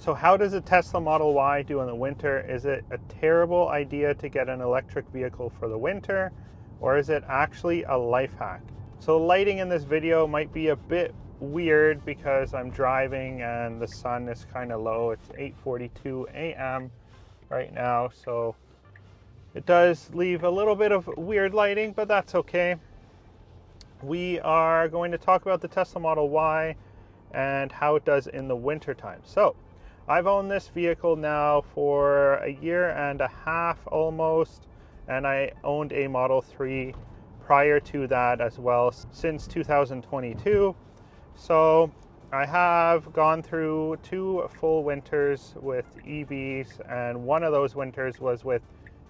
So how does a Tesla Model Y do in the winter? Is it a terrible idea to get an electric vehicle for the winter, or is it actually a life hack? So the lighting in this video might be a bit weird because I'm driving and the sun is kind of low. It's 8:42 a.m. right now, so it does leave a little bit of weird lighting, but that's okay. We are going to talk about the Tesla Model Y and how it does in the winter time. So I've owned this vehicle now for a year and a half almost, and I owned a Model 3 prior to that as well since 2022. So I have gone through 2 full winters with EVs, and one of those winters was with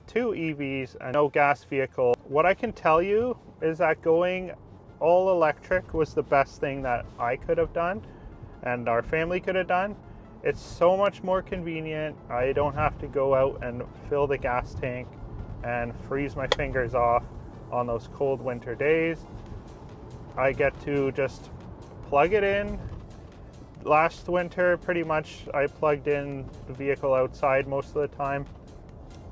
2 EVs and no gas vehicle. What I can tell you is that going all electric was the best thing that I could have done and our family could have done. It's so much more convenient. I don't have to go out and fill the gas tank and freeze my fingers off on those cold winter days. I get to just plug it in. Last winter, pretty much I plugged in the vehicle outside most of the time.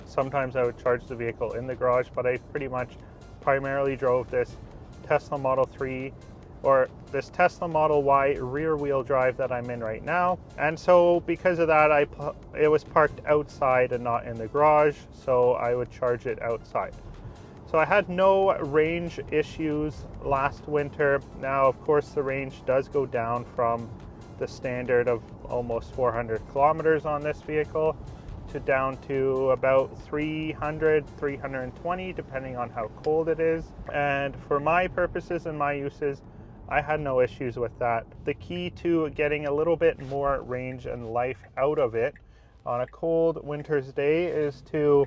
Sometimes I would charge the vehicle in the garage, but I pretty much primarily drove this Tesla Model 3 or this Tesla Model Y rear wheel drive that I'm in right now. And so because of that, it was parked outside and not in the garage, so I would charge it outside. So I had no range issues last winter. Now, of course, the range does go down from the standard of almost 400 kilometers on this vehicle to down to about 300, 320, depending on how cold it is. And for my purposes and my uses, I had no issues with that. The key to getting a little bit more range and life out of it on a cold winter's day is to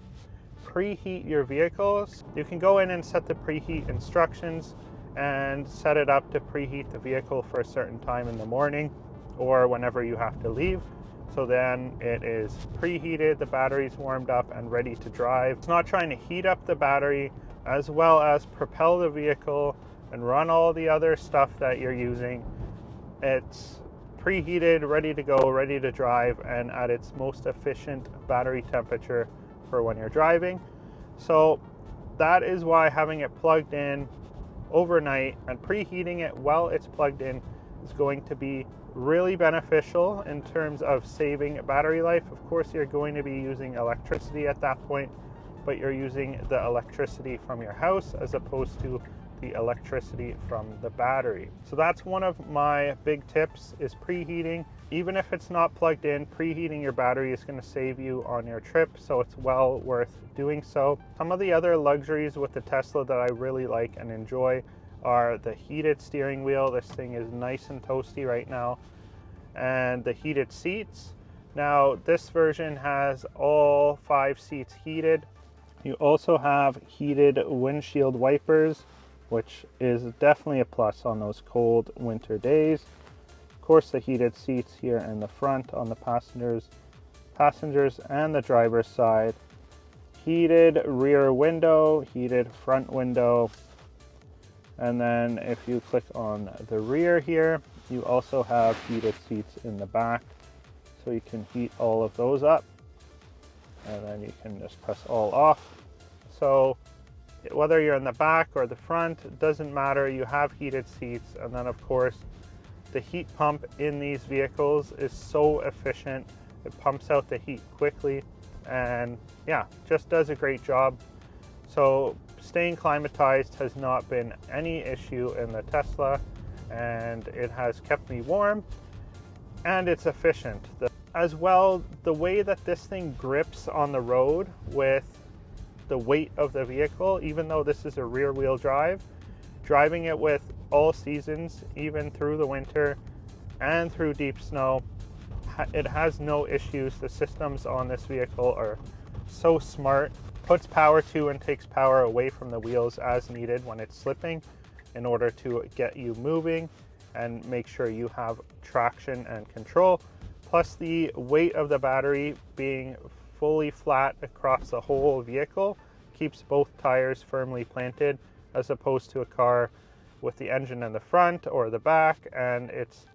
preheat your vehicles. You can go in and set the preheat instructions and set it up to preheat the vehicle for a certain time in the morning or whenever you have to leave. So then it is preheated, the battery's warmed up and ready to drive. It's not trying to heat up the battery as well as propel the vehicle and run all the other stuff that you're using. It's preheated, ready to go, ready to drive, and at its most efficient battery temperature for when you're driving. So that is why having it plugged in overnight and preheating it while it's plugged in is going to be really beneficial in terms of saving battery life. Of course, you're going to be using electricity at that point, but you're using the electricity from your house as opposed to the electricity from the battery. So that's one of my big tips, is preheating. Even if it's not plugged in, preheating your battery is going to save you on your trip, so it's well worth doing so. Some of the other luxuries with the Tesla that I really like and enjoy are the heated steering wheel. This thing is nice and toasty right now. And the heated seats. Now, this version has all 5 seats heated. You also have heated windshield wipers, which is definitely a plus on those cold winter days. Of course, the heated seats here in the front on the passengers and the driver's side. Heated rear window, heated front window. And then if you click on the rear here, you also have heated seats in the back. So you can heat all of those up. And then you can just press all off. So whether you're in the back or the front, it doesn't matter. You have heated seats. And then of course, the heat pump in these vehicles is so efficient. It pumps out the heat quickly and yeah, just does a great job. So staying climatized has not been any issue in the Tesla, and it has kept me warm and it's efficient. As well, the way that this thing grips on the road with the weight of the vehicle, even though this is a rear wheel drive, driving it with all seasons, even through the winter and through deep snow, it has no issues. The systems on this vehicle are so smart. Puts power to and takes power away from the wheels as needed when it's slipping in order to get you moving and make sure you have traction and control. Plus the weight of the battery being fully flat across the whole vehicle keeps both tires firmly planted, as opposed to a car with the engine in the front or the back and it's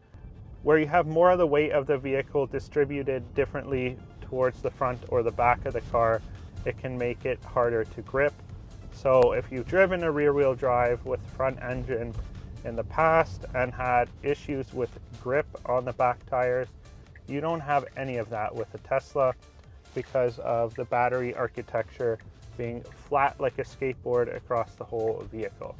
where you have more of the weight of the vehicle distributed differently towards the front or the back of the car, it can make it harder to grip. So if you've driven a rear-wheel drive with front engine in the past and had issues with grip on the back tires, you don't have any of that with the Tesla because of the battery architecture being flat like a skateboard across the whole vehicle.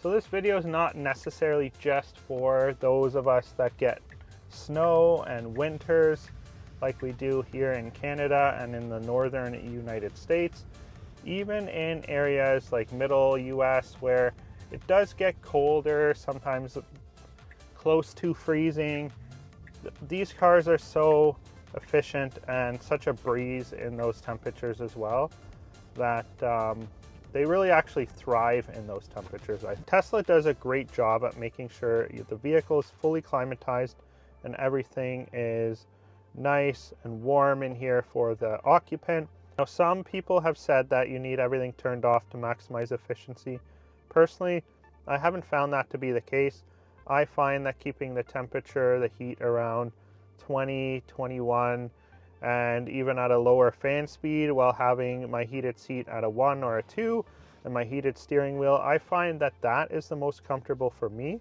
So this video is not necessarily just for those of us that get snow and winters like we do here in Canada and in the northern United States. Even in areas like middle US where it does get colder, sometimes close to freezing, these cars are so efficient and such a breeze in those temperatures as well that they really actually thrive in those temperatures. Tesla does a great job at making sure the vehicle is fully climatized and everything is nice and warm in here for the occupant. Now, some people have said that you need everything turned off to maximize efficiency. Personally, I haven't found that to be the case. I find that keeping the temperature, the heat around 20, 21, and even at a lower fan speed while having my heated seat at a 1 or a 2 and my heated steering wheel, I find that that is the most comfortable for me.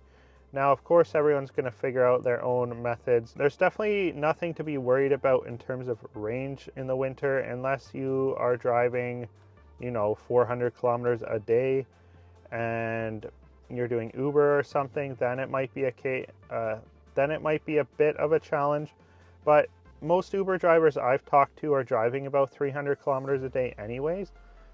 Now, of course, everyone's going to figure out their own methods. There's definitely nothing to be worried about in terms of range in the winter, unless you are driving, 400 kilometers a day and you're doing Uber or something. Then it might be a bit of a challenge. But most Uber drivers I've talked to are driving about 300 kilometers a day anyways.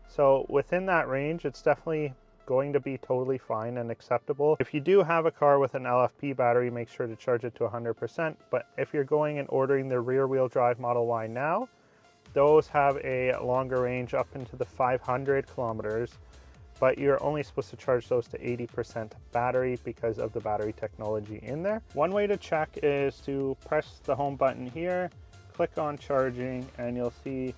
So within that range, it's definitely going to be totally fine and acceptable. If you do have a car with an LFP battery, make sure to charge it to 100%. But if you're going and ordering the rear-wheel drive Model Y now, those have a longer range up into the 500 kilometers, but you're only supposed to charge those to 80% battery because of the battery technology in there. One way to check is to press the home button here, click on charging, and you'll see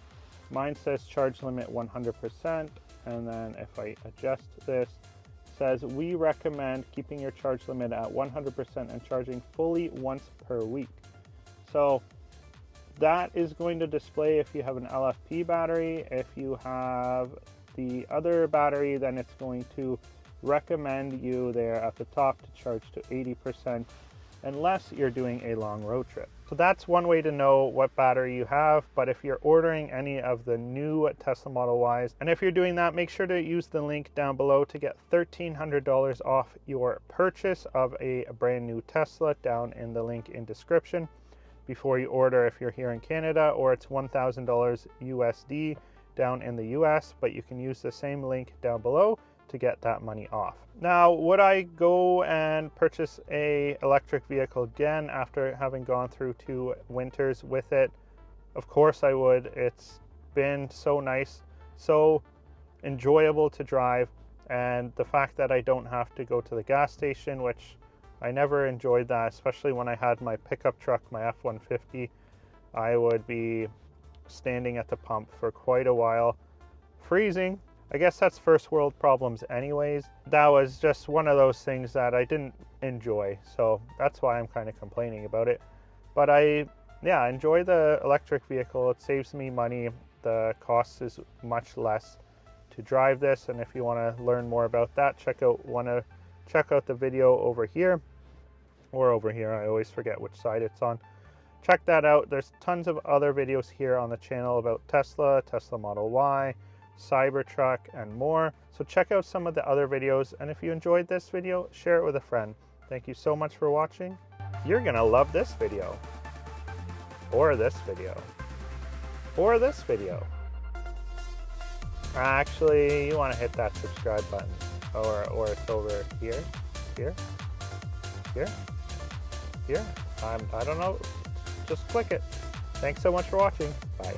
mine says charge limit 100%. And then if I adjust this, it says we recommend keeping your charge limit at 100% and charging fully once per week. So that is going to display if you have an LFP battery. If you have the other battery, then it's going to recommend you there at the top to charge to 80% unless you're doing a long road trip. So that's one way to know what battery you have. But if you're ordering any of the new Tesla Model Ys, and if you're doing that, make sure to use the link down below to get $1,300 off your purchase of a brand new Tesla down in the link in description before you order if you're here in Canada, or it's $1,000 USD down in the US, but you can use the same link down below to get that money off. Now, would I go and purchase a electric vehicle again after having gone through 2 winters with it? Of course I would. It's been so nice, so enjoyable to drive, and the fact that I don't have to go to the gas station, which I never enjoyed that, especially when I had my pickup truck, my F-150, I would be standing at the pump for quite a while, freezing. I guess that's first world problems anyways. That was just one of those things that I didn't enjoy, so that's why I'm kind of complaining about it. But I enjoy the electric vehicle. It saves me money. The cost is much less to drive this, and if you want to learn more about that, check out the video over here or over here. I always forget which side it's on. Check that out. There's tons of other videos here on the channel about Tesla, Tesla Model Y, Cybertruck, and more. So check out some of the other videos, and if you enjoyed this video, share it with a friend. Thank you so much for watching. You're gonna love this video, or this video, or this video. Actually, you want to hit that subscribe button, or it's over here. I don't know, just click it. Thanks so much for watching. Bye.